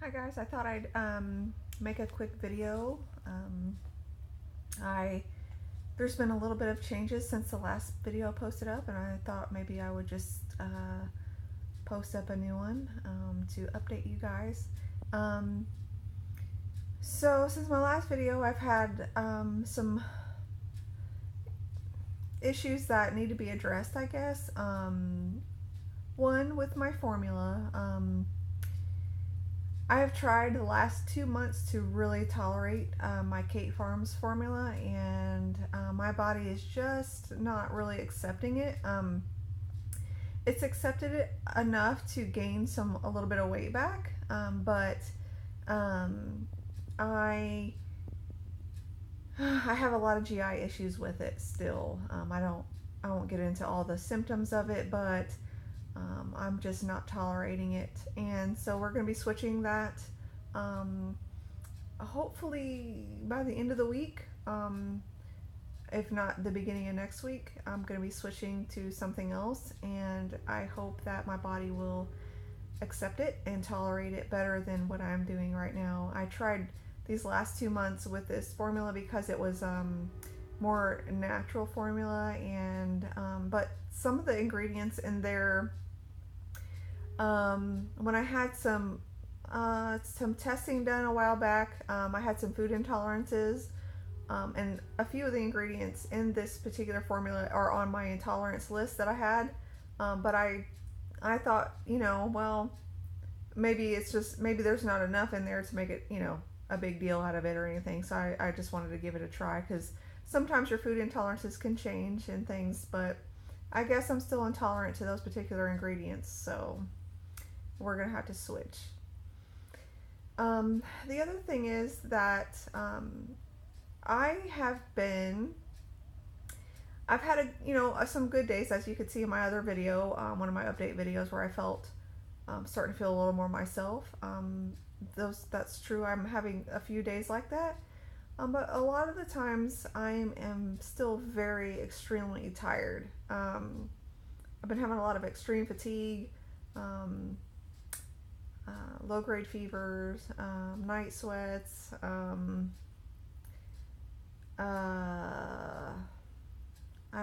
Hi guys, I thought I'd make a quick video. I There's been a little bit of changes since the last video posted up, and I thought maybe I would just post up a new one to update you guys. Um, so since my last video, I've had some issues that need to be addressed, I guess. One with my formula. I have tried the last 2 months to really tolerate my Kate Farms formula, and my body is just not really accepting it. It's accepted it enough to gain a little bit of weight back, but um, I I have a lot of GI issues with it still. I won't get into all the symptoms of it, but I'm just not tolerating it, and so we're going to be switching that. Um, Hopefully by the end of the week, if not the beginning of next week, I'm going to be switching to something else, and I hope that my body will accept it and tolerate it better than what I'm doing right now. I tried these last 2 months with this formula because it was more natural formula, and but some of the ingredients in there, when I had some testing done a while back, I had some food intolerances, and a few of the ingredients in this particular formula are on my intolerance list that I had. But I thought, well, maybe there's not enough in there to make it, a big deal out of it or anything. So I just wanted to give it a try because sometimes your food intolerances can change and things, but I guess I'm still intolerant to those particular ingredients, so we're gonna have to switch. The other thing is that I have been I've had some good days, as you could see in my other video, one of my update videos, where I felt starting to feel a little more myself. That's true. I'm having a few days like that, but a lot of the times I am still very extremely tired. I've been having a lot of extreme fatigue, um, low grade fevers, night sweats. I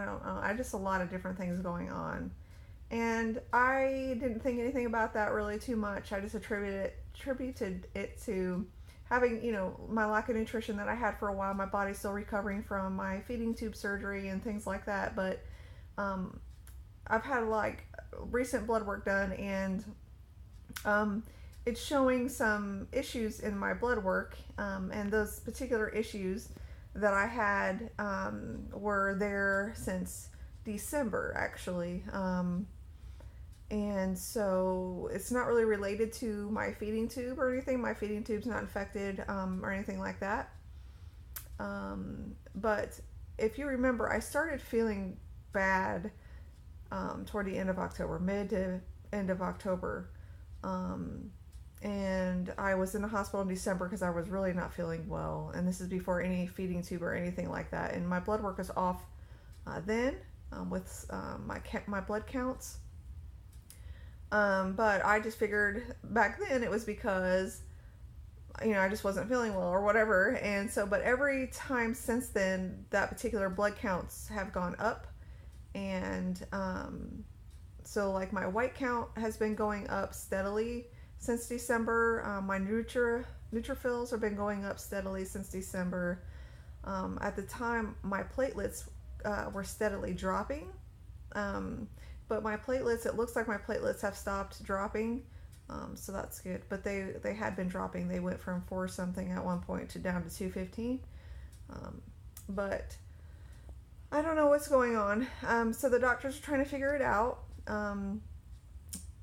don't know. I just a lot of different things going on. And I didn't think anything about that really too much. I just attributed it to having, my lack of nutrition that I had for a while. My body's still recovering from my feeding tube surgery and things like that. But um, I've had like recent blood work done, and um, it's showing some issues in my blood work, and those particular issues that I had were there since December, actually. And so it's not really related to my feeding tube or anything. My feeding tube's not infected, or anything like that. But if you remember, I started feeling bad toward the end of October, mid to end of October. Um, and I was in the hospital in December because I was really not feeling well. And this is before any feeding tube or anything like that. And my blood work was off then, with my blood counts. But I just figured back then it was because I just wasn't feeling well or whatever. And so, but every time since then, that particular blood counts have gone up, and so like my white count has been going up steadily since December. My neutrophils have been going up steadily since December. At the time, my platelets were steadily dropping. Um, but my platelets, it looks like my platelets have stopped dropping. So that's good. But they had been dropping. They went from 4 something at one point to down to 215. But I don't know what's going on. So the doctors are trying to figure it out.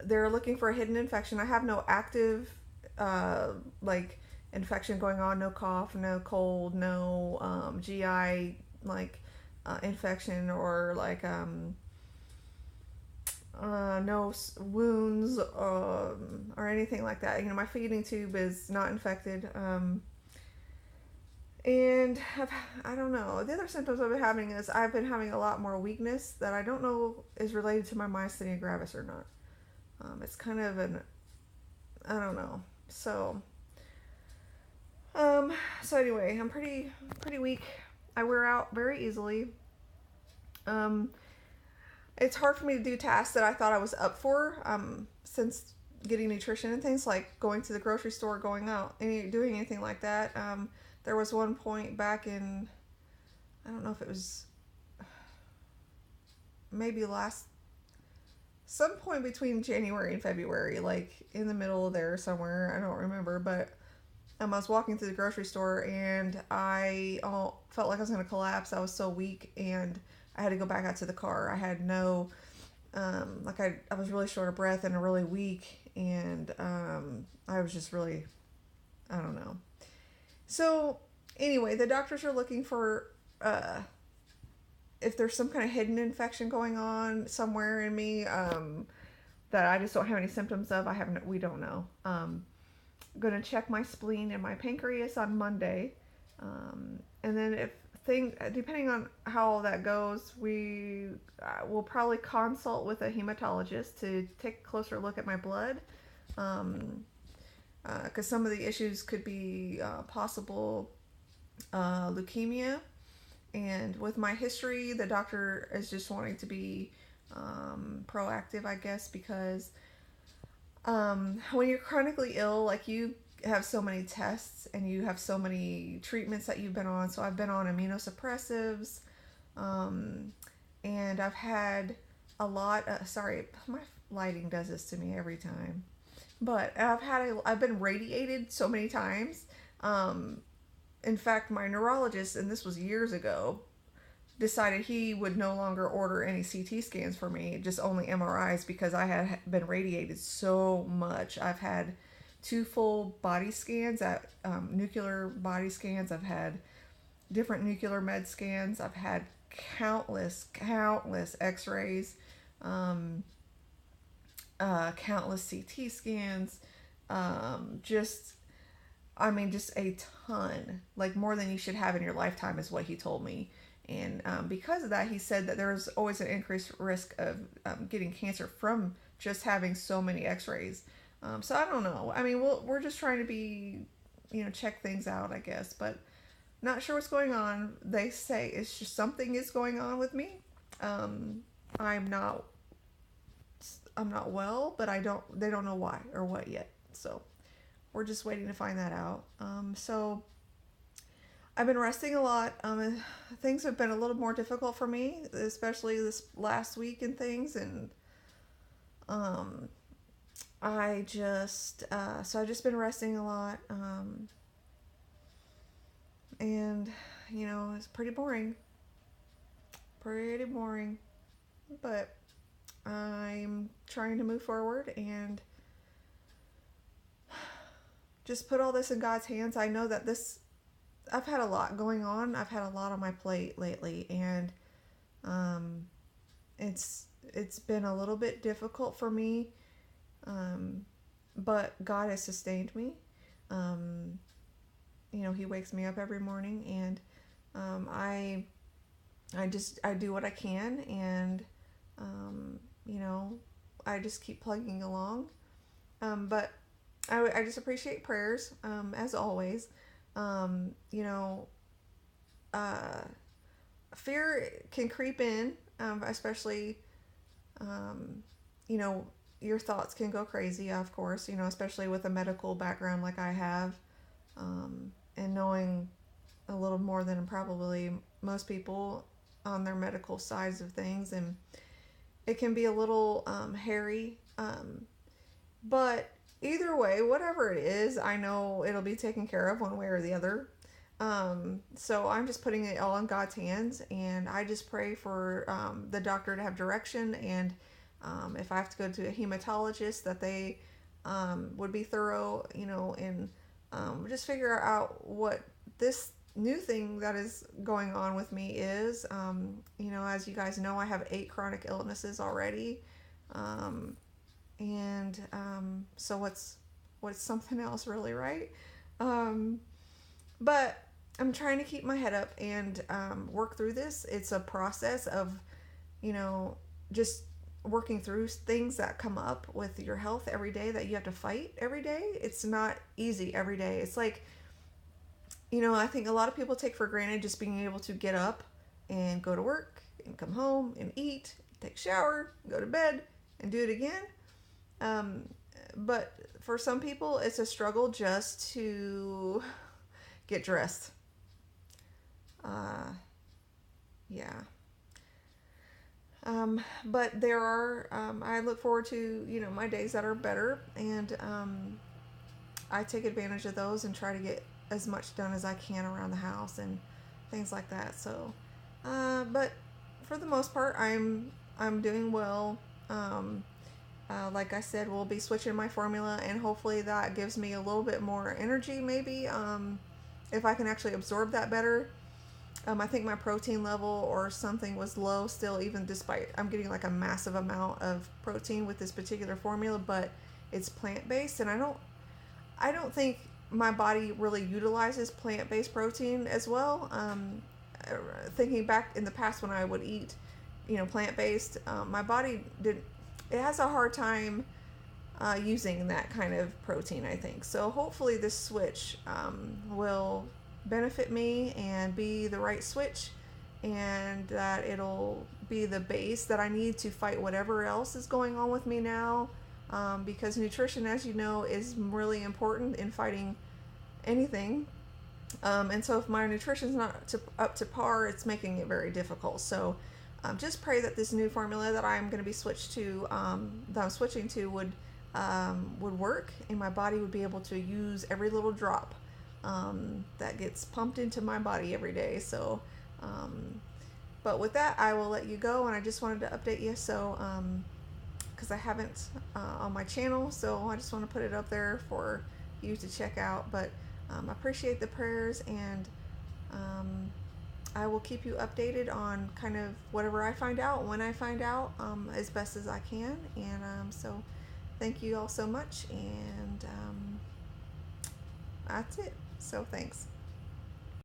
They're looking for a hidden infection. I have no active, like, infection going on. No cough, no cold, no GI, like, infection, or like no wounds, or anything like that. My feeding tube is not infected. And I don't know. The other symptoms I've been having is I've been having a lot more weakness that I don't know is related to my myasthenia gravis or not. It's kind of I don't know. So, um, so anyway, I'm pretty weak. I wear out very easily. Um, it's hard for me to do tasks that I thought I was up for. Since getting nutrition and things like going to the grocery store, going out, doing anything like that. There was one point back in, I don't know if it was maybe some point between January and February, like in the middle of there somewhere. I don't remember, but I was walking through the grocery store and I felt like I was going to collapse. I was so weak and I had to go back out to the car. I had no, I was really short of breath and really weak, and I was just really, I don't know. So anyway, the doctors are looking for if there's some kind of hidden infection going on somewhere in me that I just don't have any symptoms of. We don't know. I'm going to check my spleen and my pancreas on Monday. And then depending on how all that goes, we will probably consult with a hematologist to take a closer look at my blood. Because some of the issues could be possible leukemia. And with my history, the doctor is just wanting to be proactive, I guess, because when you're chronically ill, like you have so many tests and you have so many treatments that you've been on. So I've been on immunosuppressives, and I've had a lot. Sorry, my lighting does this to me every time. But I've been radiated so many times. In fact, my neurologist, and this was years ago, decided he would no longer order any CT scans for me, just only MRIs, because I had been radiated so much. I've had 2 full body scans, nuclear body scans. I've had different nuclear med scans. I've had countless x-rays, countless CT scans, just a ton, like more than you should have in your lifetime is what he told me. And because of that, he said that there's always an increased risk of getting cancer from just having so many x-rays. So I don't know. I mean, we're just trying to be, check things out, I guess, but not sure what's going on. They say it's just something is going on with me. I'm not well, but they don't know why or what yet. So we're just waiting to find that out. So I've been resting a lot. Things have been a little more difficult for me, especially this last week and things. And I've just been resting a lot. And it's pretty boring. Pretty boring. But I'm trying to move forward and just put all this in God's hands. I know that I've had a lot going on. I've had a lot on my plate lately, and it's been a little bit difficult for me, but God has sustained me. He wakes me up every morning, and I do what I can, and I just keep plugging along. But I just appreciate prayers, as always. Fear can creep in, especially, your thoughts can go crazy, of course, especially with a medical background like I have, and knowing a little more than probably most people on their medical sides of things. And it can be a little hairy, but either way, whatever it is, I know it'll be taken care of one way or the other. So I'm just putting it all in God's hands, and I just pray for the doctor to have direction, and if I have to go to a hematologist, that they would be thorough, and just figure out what this new thing that is going on with me is. As you guys know, I have 8 chronic illnesses already. So what's something else, really, right? But I'm trying to keep my head up and work through this. It's a process of, just working through things that come up with your health every day that you have to fight every day. It's not easy every day. It's like, I think a lot of people take for granted just being able to get up and go to work and come home and eat, take a shower, go to bed, and do it again. Um, but for some people, it's a struggle just to get dressed. Uh, yeah. But there are, I look forward to, my days that are better, and I take advantage of those and try to get as much done as I can around the house and things like that. So, but for the most part, I'm doing well. Like I said, we'll be switching my formula, and hopefully that gives me a little bit more energy. Maybe if I can actually absorb that better. I think my protein level or something was low still, even despite I'm getting like a massive amount of protein with this particular formula, but it's plant based, and I don't think my body really utilizes plant based protein as well. Thinking back in the past when I would eat, plant based, my body did. It has a hard time using that kind of protein, I think. So hopefully this switch will benefit me and be the right switch, and that it'll be the base that I need to fight whatever else is going on with me now, because nutrition, as you know, is really important in fighting anything. And so if my nutrition's not up to par, it's making it very difficult. So just pray that this new formula that I'm going to be that I'm switching to would work, and my body would be able to use every little drop that gets pumped into my body every day. So, but with that, I will let you go, and I just wanted to update you. So, because I haven't on my channel, so I just want to put it up there for you to check out. But I appreciate the prayers, and I will keep you updated on kind of whatever I find out when I find out, as best as I can. And so thank you all so much, and that's it. So thanks.